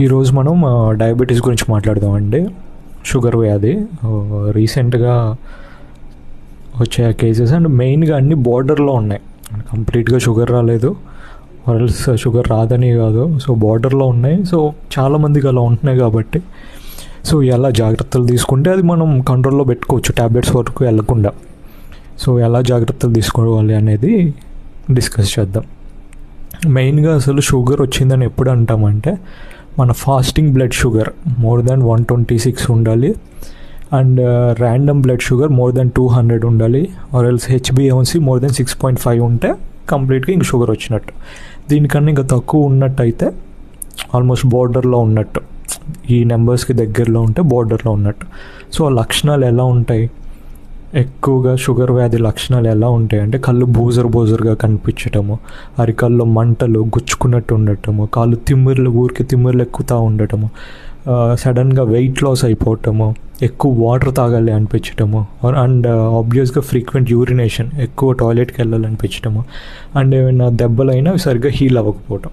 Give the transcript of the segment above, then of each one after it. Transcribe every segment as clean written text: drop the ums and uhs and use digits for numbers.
ఈరోజు మనం డయాబెటీస్ గురించి మాట్లాడదామండి. షుగర్ వ్యాధి రీసెంట్గా వచ్చే కేసెస్ అండ్ మెయిన్గా అన్ని బార్డర్లో ఉన్నాయి. కంప్లీట్గా షుగర్ రాలేదు, వరల్స్ షుగర్ రాదని కాదు, సో బార్డర్లో ఉన్నాయి. సో చాలామందికి అలా ఉంటున్నాయి కాబట్టి సో ఎలా జాగ్రత్తలు తీసుకుంటే అది మనం కంట్రోల్లో పెట్టుకోవచ్చు, ట్యాబ్లెట్స్ వరకు వెళ్ళకుండా. సో ఎలా జాగ్రత్తలు తీసుకోవాలి అనేది డిస్కస్ చేద్దాం. మెయిన్గా అసలు షుగర్ వచ్చిందని ఎప్పుడు అంటామంటే, మన fasting blood sugar more than 126 ఉండాలి, and random blood sugar more than 200 ఉండాలి, ఆర్ ఎల్స్ హెచ్బిఏవన్సీ మోర్ దాన్ 6.5 ఉంటే కంప్లీట్గా ఇంక షుగర్ వచ్చినట్టు. దీనికన్నా ఇంకా తక్కువ ఉన్నట్టయితే ఆల్మోస్ట్ బార్డర్లో ఉన్నట్టు, ఈ నెంబర్స్కి దగ్గరలో ఉంటే బార్డర్లో ఉన్నట్టు. సో ఆ లక్షణాలు ఎలా ఉంటాయి? ఎక్కువగా షుగర్ వ్యాధి లక్షణాలు ఎలా ఉంటాయి అంటే, కళ్ళు బోజరుగా కనిపించటము, అరికల్లో మంటలు గుచ్చుకున్నట్టు ఉండటము, కాళ్ళు ఊరికి తిమ్మిర్లు ఎక్కుతూ ఉండటము, సడన్గా వెయిట్ లాస్ అయిపోవటము, ఎక్కువ వాటర్ తాగాలి అనిపించటము, అండ్ ఆబ్వియస్గా ఫ్రీక్వెంట్ యూరినేషన్, ఎక్కువ టాయిలెట్కి వెళ్ళాలనిపించటము, అండ్ ఏమైనా దెబ్బలైనా సరిగ్గా హీల్ అవ్వకపోవటం.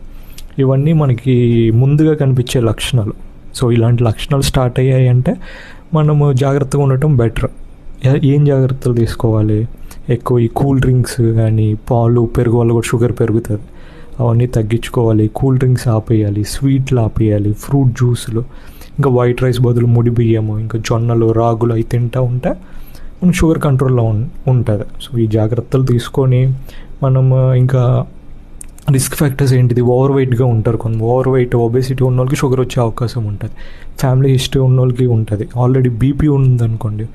ఇవన్నీ మనకి ముందుగా కనిపించే లక్షణాలు. సో ఇలాంటి లక్షణాలు స్టార్ట్ అయ్యాయి అంటే మనము జాగ్రత్తగా ఉండటం బెటర్. ఏం జాగ్రత్తలు తీసుకోవాలి? ఎక్కువ ఈ కూల్ డ్రింక్స్ కానీ పాలు పెరుగు వల్ల కూడా షుగర్ పెరుగుతుంది, అవన్నీ తగ్గించుకోవాలి. కూల్ డ్రింక్స్ ఆపేయాలి, స్వీట్లు ఆపేయాలి, ఫ్రూట్ జ్యూసులు, ఇంకా వైట్ రైస్ బదులు ముడి బియ్యము, ఇంకా జొన్నలు రాగులు అవి తింటూ ఉంటే మనకు షుగర్ కంట్రోల్లో ఉంటుంది. సో ఈ జాగ్రత్తలు తీసుకొని మనం ఇంకా రిస్క్ ఫ్యాక్టర్స్ ఏంటిది? ఓవర్ వెయిట్గా ఉంటారు కొంచెం, ఓవర్ వెయిట్ ఒబేసిటీ ఉన్న వాళ్ళకి షుగర్ వచ్చే అవకాశం ఉంటుంది. ఫ్యామిలీ హిస్టరీ ఉన్న వాళ్ళకి ఉంటుంది. ఆల్రెడీ బీపీ ఉందనుకోండి,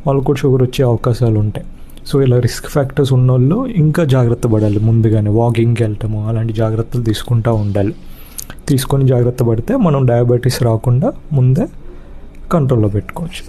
వాళ్ళకు కూడా షుగర్ వచ్చే అవకాశాలు ఉంటాయి. సో ఇలా రిస్క్ ఫ్యాక్టర్స్ ఉన్నోళ్ళు ఇంకా జాగ్రత్త పడాలి. ముందుగానే వాకింగ్కి వెళ్ళటము అలాంటి జాగ్రత్తలు తీసుకుంటూ ఉండాలి. తీసుకొని జాగ్రత్త పడితే మనం డయాబెటీస్ రాకుండా ముందే కంట్రోల్లో పెట్టుకోవచ్చు.